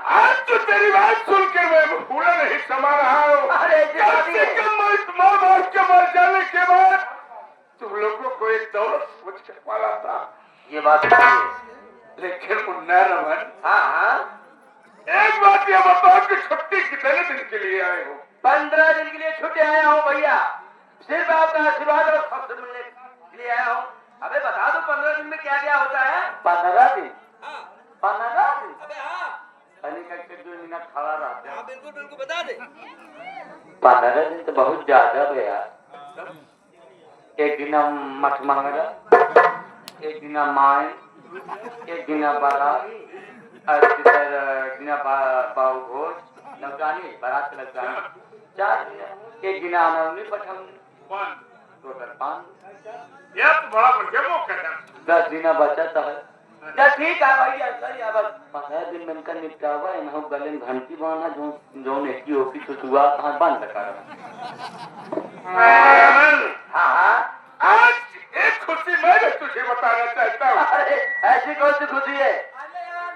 आज तो तेरी बात सुनकर मैं पूरा नहीं समा रहा हूँ। अरे कम से कम माँ बाप के मर जाने के बाद तुम लोगों को एक दौलत सोच कर पाला था। ये बात है। लेकिन मुन्ना रमन, हाँ हाँ, एक बात ये बताओ कि छुट्टी कितने दिन के लिए आए हो? 15 दिन के लिए छुट्टी आया हूँ भैया। सिर्फ आपका आशीर्वाद और सबसे मिलने के लिए आया हूँ। अबे बता दो 15 दिन में क्या क्या होता है? 15 दिन? 15 दिन? अबे हाँ, अली का 2 मिनट खड़ा रहते हैं। बिल्कुल बिल्कुल बता दे। 15 दिन तो बहुत ज्यादा है यार। एक दिन मठ मंगरा, एक दिन माए, एक दिन बारात, और दिन बाबू भोज, लगजानी बारात लगजानी, 4 दिन। एक दिन आनवनी पठवनी, टोटल 5। यह तो बड़ा बढ़िया मौका है। 10 दिन बचत है। तो ठीक है भैया, सही है। बस 15 दिन में इनका निपटावा है ना। गले में घंटी बांधा जो नेकी होगी तो सुआ कहाँ बंद कर। हाँ हाँ, आज एक खुशी मैं भी तुझे बताना चाहता हूँ। अरे ऐसी कौन सी खुशी है? अरे यार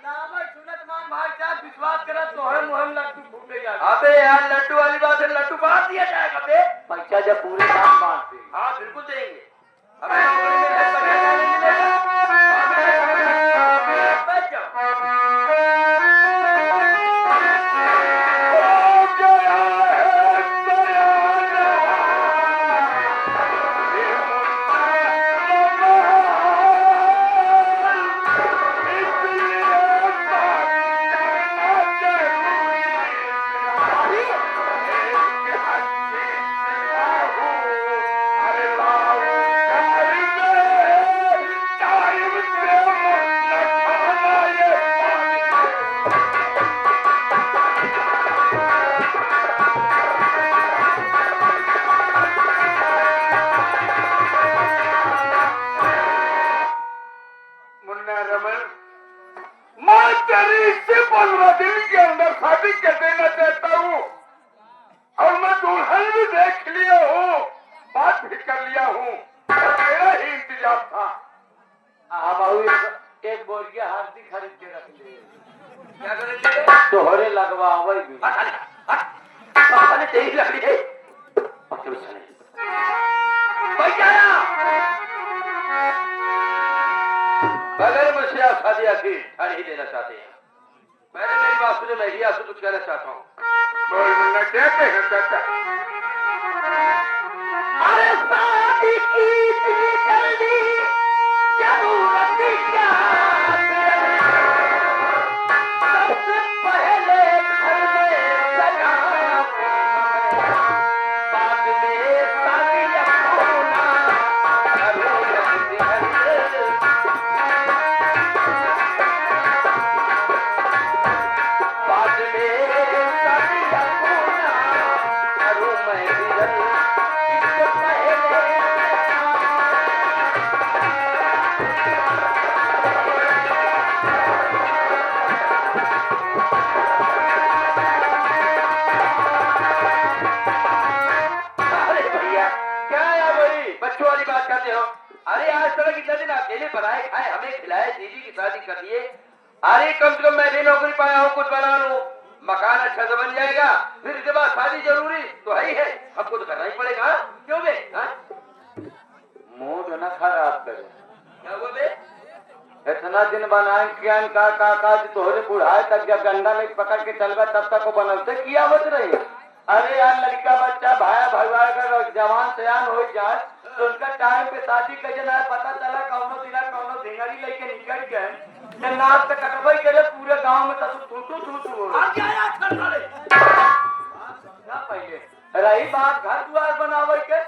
नाम सुनत मान भाई साहब विश्वास करा तोहरे मुहम लड्डू फूटे जा। अबे यार लड्डू वाली बात है, लड्डू बांट दिया जाएगा बे। पैसा जब पूरे दाम बांटते। हाँ बिल्कुल देंगे। हमें नौकरी में पैसा नहीं मिलेगा। बच जाओ। मुन्ना रमन, मैं तेरी से 15 दिन के अंदर शादी कर देना चाहता हूँ। और मैं दुल्हन भी देख लिया हूँ, बात भी कर लिया हूँ। मेरा ही इंतजाम था। बाबू एक बोरिया हल्दी खरीद के रख ले। क्या करेंगे? तोहरे लगवावे भी। पापा ने तेरी लकड़ी है। भैया बगैर मुझसे आप शादी आखिर नहीं देना चाहते हैं। मैंने मेरी बात सुने, मैं भी आपसे कुछ कहना चाहता हूँ। बोल मुन्ना, क्या कहना चाहता है? अरे शादी की इतनी जल्दी जरूरत क्या? सबसे पहले घर में सजा, बाद में शादी होना, घरों में घर। बाद में शादी होना, घरों में घर। इससे पहले अरे भैया क्या है वही बच्चों वाली बात करते हो? अरे आज तक कितना दिन अकेले बनाए खाए, हमें खिलाए, दीदी की शादी कर दिए। अरे कम से कम मैं भी नौकरी पाया हूँ, कुछ बना लूँ, मकान अच्छा से बन जाएगा, फिर इसके बाद शादी जरूरी तो है ही है, हमको तो करना ही पड़ेगा। क्यों बे? मूड न खराब करे। क्या हुआ बे? इतना दिन बनाए किया का तोहरे बुढ़ाए तक जब गंदा लेके पकड़ के चल गए तब तक को बनलते किया बच रही। अरे यार लड़का बच्चा भाया भगवान का जवान सयान हो जाए तो उनका टाइम पे शादी कर जाए, पता चला कौनो दिन कौनो धिंगरी लेके निकल गए नाच तक कटवाई करे पूरे गांव में तू हो पहले रही बात घर द्वार बनावे के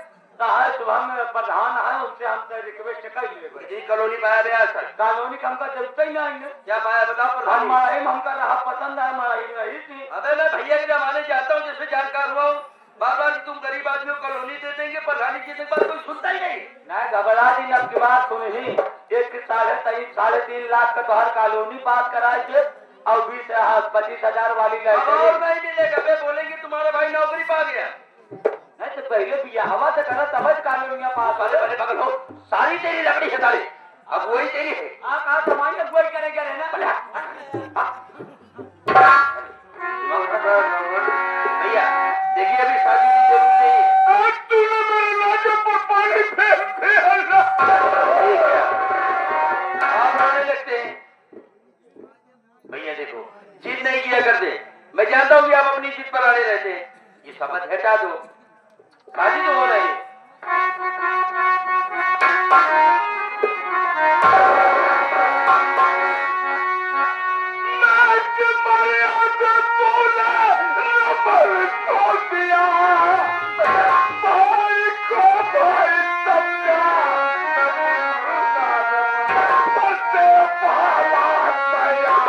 चाहे सुबह में प्रधान है उससे हम रिक्वेस्ट कर ले कॉलोनी पाया गया सर। कॉलोनी का हमका जरूरत ही नहीं है। क्या पाया बताओ? हम मड़ाई में हमका रहा पसंद है, मड़ाई नहीं थी। अबे मैं भैया के जमाने जाता हूँ जिससे जानकार हुआ हूँ, बाबा जी तुम गरीब आदमी को कॉलोनी दे देंगे, प्रधानी जी के बाद कोई सुनता ही नहीं। नहीं घबरा दी अब की बात सुन ही 3.5 लाख का तो हर कॉलोनी पास कराए थे और 20-25 हजार वाली और नहीं मिलेगा बे, बोलेंगे तुम्हारे भाई पहले भी हवा से करा तब कानूनिया पास बड़े बड़े बगल हो, सारी तेरी लकड़ी है सारी, अब वही तेरी है। हाँ कहा समाज अगुवाई करेगा रहना भैया देखिए अभी शादी की जरूरत नहीं है। आज तूने मेरे नाचों पर पानी फेर दिया ना। ठीक है, आप रोने लगते हैं। भैया देखो जिद नहीं किया करते, मैं जानता हूँ कि आप अपनी जिद पर अड़े रहते हैं, ये समझ हटा दो, शादी तो हो रही है। नाच मर्यादा तूने रबर को दिया, भाई को भाई समझा, बसे भाला तैयार।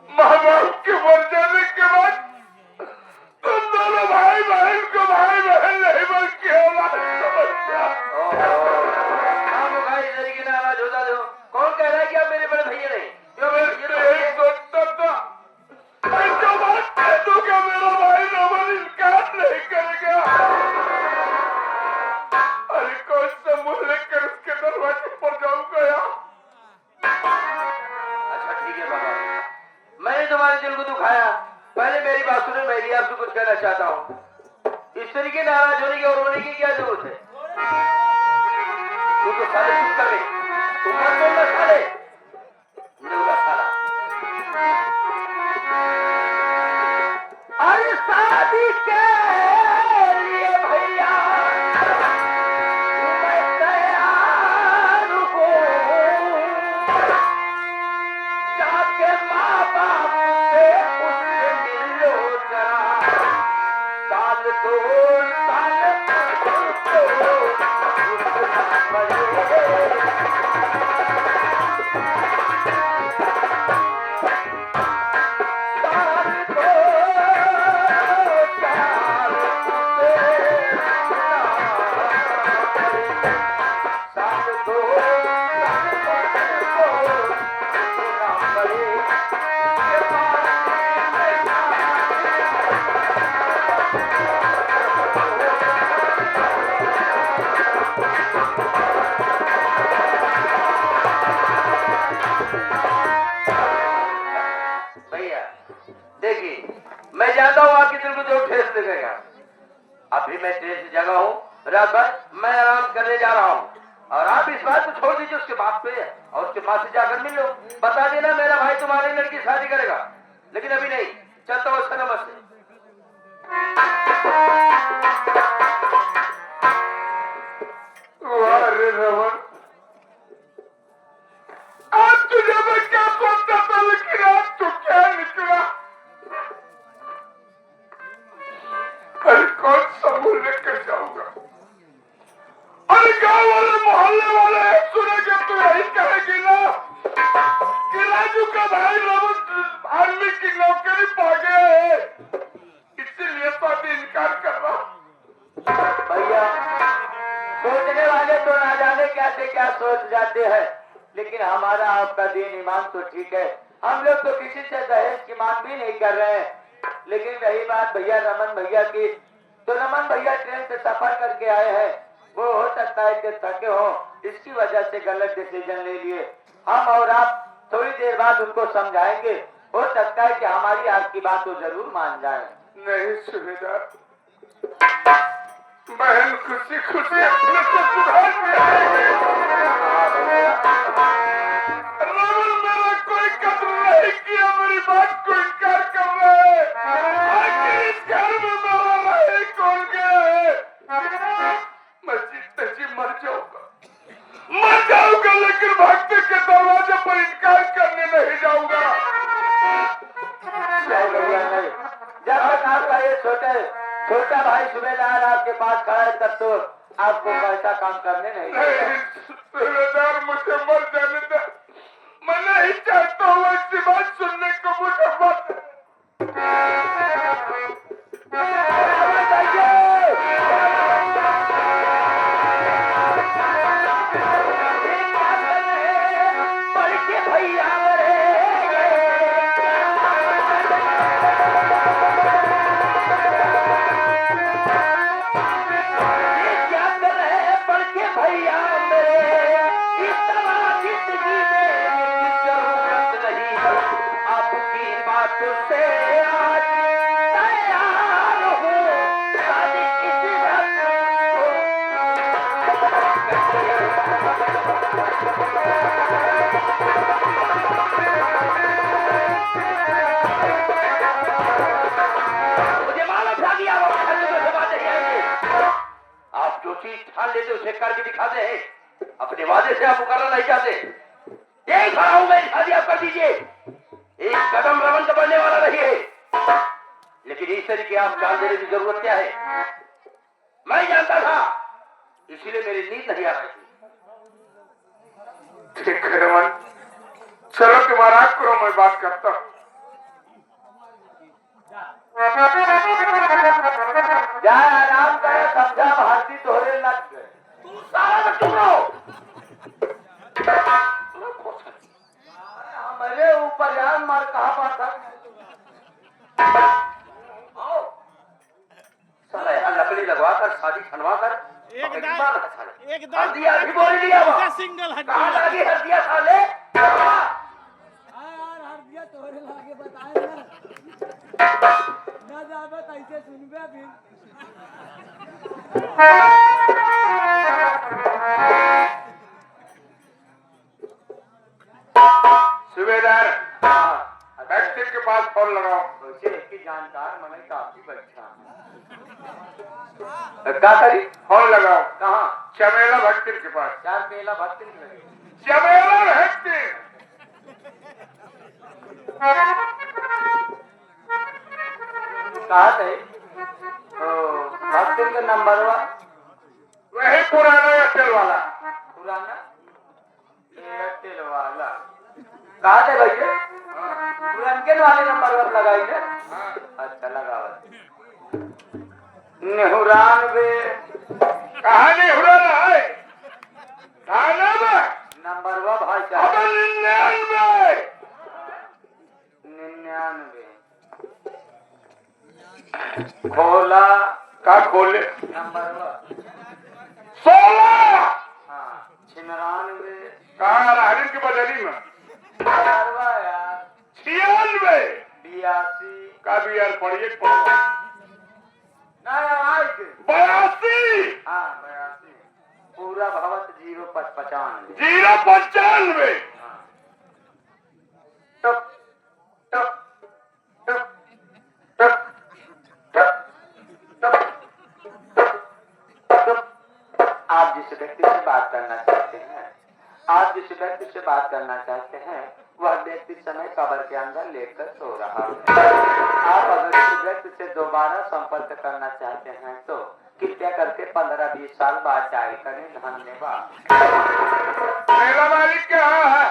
माँ बाप के मर जाने के बाद तुम दोनों भाई बहन को भाई बहन नहीं बल्कि औलाद समझा। आप लोग भाई इधर की नाराज होता दो, कौन कह रहा है कि आप मेरे बड़े भैया नहीं? जो मैं यही सोचता था, मैं जो बात कह दूंगा मेरा भाई रमन इनकार नहीं करेगा। अरे कौन सा मुंह लेकर उसके दरवाजे पर जाऊंगा यार। अच्छा ठीक है बाबा, मैंने तुम्हारे दिल को दुखाया, पहले मेरी बात सुनो, मैं भी आपसे कुछ कहना चाहता हूँ। इस तरीके नाराज होने की और रोने की क्या जरूरत है? तू तो साले चुप कर गई, तुम मत बोलना साले, नेवला साला। अरे शादी के लिए भैया मैं तैयार हूँ, जाके माँ बाप से उससे मिलो जरा, साल दो साल भैया देखिए, मैं जानता हूँ आपके दिल को जो ठेस लगेगा, अभी मैं ट्रेन से जगा हूँ, रात भर मैं आराम करने जा रहा हूँ, और आप इस बात को छोड़ दीजिए उसके बाप पे और उसके माँ से जाकर मिल लो, बता देना मेरा भाई तुम्हारी लड़की से शादी करेगा, लेकिन अभी नहीं, चलता हूँ उसका नमस्ते। अरे रमन, आज तुझे मैं क्या सोचता था, लेकिन आज तू क्या निकला। अरे कौन सा मुंह लेकर जाऊंगा। अरे गांव वाले मोहल्ले वाले सुनेंगे तो यही कहेगी ना कि राजू का भाई रमन आर्मी की नौकरी पा गया है, इसीलिए तो अभी इनकार कर रहा। भैया सोचने वाले तो ना जाने क्या से क्या सोच जाते हैं, लेकिन हमारा आपका दीन ईमान तो ठीक है, हम लोग तो किसी से दहेज की मांग भी नहीं कर रहे हैं। लेकिन रही बात भैया रमन भैया की, तो रमन भैया ट्रेन से सफर करके आए हैं, वो हो सकता है कि थके हो, इसकी वजह से गलत डिसीजन ले लिए। हम और आप थोड़ी देर बाद उनको समझाएंगे, हो सकता है कि हमारी आपकी बात तो जरूर मान जाए। नहीं सुबेदार, बहन खुशी खुशी अपने को सुधार रमन मेरा कोई कदर नहीं किया, मेरी बात को इनकार कर रहा है। आखिर इस घर में मेरा रहे कौन गया है। मैं जीते जी मर जाऊंगा, लेकिन भक्ति के दरवाजे पर इनकार करने नहीं जाऊंगा। नहीं भैया नहीं, जब तक आपका ये छोटा भाई सुबेदार आपके पास खड़ा है, तब तो आपको ऐसा काम करने नहीं देगा। नहीं सूबेदार, मुझे मर जाने दे। मैं नहीं चाहता हूँ ऐसी बात सुनने को। मुझे मत उसे करके दिखाते हैं। अपने वादे से आप मुकर्रर नहीं चाहते। यही खड़ा हूं मैं, शादी आप कर दीजिए। एक कदम रमन का बढ़ने वाला नहीं है, लेकिन इस तरीके आप जान देने की जरूरत क्या है मैं जानता था, इसीलिए मेरी नींद नहीं आ रही थी। ठीक है रमन, चलो तुम्हारा करो, मैं बात करता हूँ। जा आराम करे, समझा भारती तोहरे लग गए। तू सारा में चुप रहो। मेरे ऊपर यार मार कहा पाता। साला यहाँ लकड़ी लगवा कर शादी खनवा कर एकदम हल्दिया भी बोल दिया वो। सिंगल हड्डी कहाँ लगी हल्दिया साले? यार हड्डियां तोरे लागे बताए ना जाबे कैसे सुनबे फिर। सूबेदार, व्यक्ति के पास फोन लगाओ। वैसे इसकी जानकार मैंने काफी बच्चा क्या करी। फोन लगाओ। कहाँ? चमेला भक्ति के पास। चार पेला भक्ति में। चमेला भक्ति। कहा थे भक्ति का नंबर हुआ वही पुराना एयरटेल वाला। पुराना एयरटेल वाला। कहा थे भैया पुरानके वाले नंबर पर लगाई थे। अच्छा लगावा नेहुरान वे कहा नेहुरान है? थाना में नंबर हुआ भाई अब साहब 99 खोला का खोले नंबर हुआ 16 हाँ 96 कहा राहरीन की बदली में यार 96 82 का भी यार पढ़िए नहीं आवाज 82 हाँ 82 पूरा भवत 095 095 टप टप टप टप टप टप टप। आप जिस व्यक्ति से बात करना चाहते हैं वह व्यक्ति समय कब्र के अंदर लेकर सो रहा है। आप अगर इस व्यक्ति से दोबारा संपर्क करना चाहते हैं तो कृपया करके 15-20 साल बाद डायल करें। धन्यवाद। मेरा मालिक क्या है?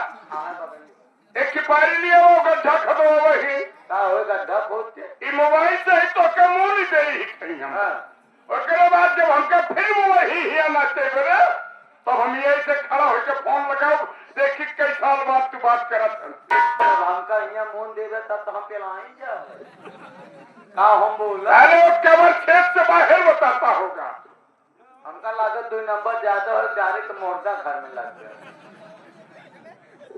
एक खिपारी लिया वो गड्ढा खत्म हो वही का होगा ढक होते ये मोबाइल से ही तो के मुंह नहीं दे ही कहीं हम। उसके बाद जब हमका फिर वही ही आना चाहिए तब हम यही से खड़ा होकर फोन लगाओ देखी कई साल बाद तू बात करत हन। जब हमका यहाँ मुंह देवे तब तो हम पेलाई जा का हम बोला अरे वो केवल खेत से बाहर बताता होगा। हमका लागत 2 नंबर ज्यादा और डायरेक्ट मोर्चा घर में लग गया।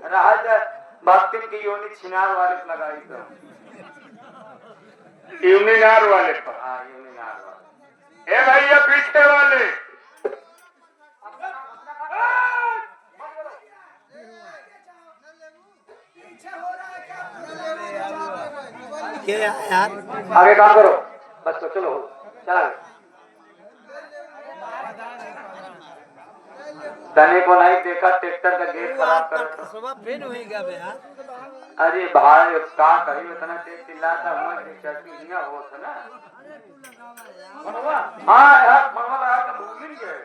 रहा भक्तिन की योनि छिनार वाले पे लगाई तो यूनिनार वाले पर। हाँ यूनिनार वाले। ए भैया पीछे वाले क्या यार आगे काम करो बस तो चलो चला धने को नहीं देखा ट्रैक्टर का गेट खराब कर सुबह फिर होएगा बे यार। अरे भाई का करी उतना तेज चिल्लाता हुआ चटनियां होत ना हाँ यार मनवा लगा के भूल ही गए।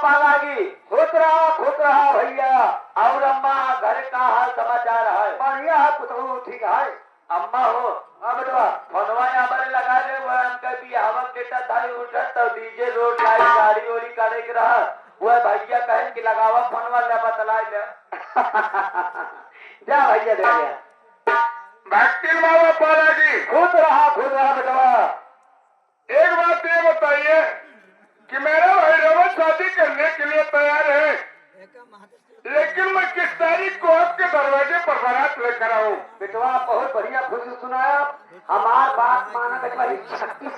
पालागी। खुश रहा भैया। और अम्मा घर का हाल समाचार है? बढ़िया है पुतरू, ठीक है। अम्मा हो अब फोनवा हमारे लगा दे वो हमका भी हवा डेटा धाई उठत तो डीजे रोड लाइट गाड़ी ओड़ी करे के रहा वो भैया कहे कि लगावा फोनवा ले बतलाई ले। जा भैया दे दिया। भक्ति बाबा पालाजी खुद रहा बेटवा। एक बात ये बताइए कि मेरा भैरवा शादी करने के लिए तैयार है, लेकिन मैं किस तारीख को आपके दरवाजे पर बारात लेकर आऊं? बेटवा बहुत बढ़िया खुशी सुनाया। हमार बात माना बेटवा, शक्ति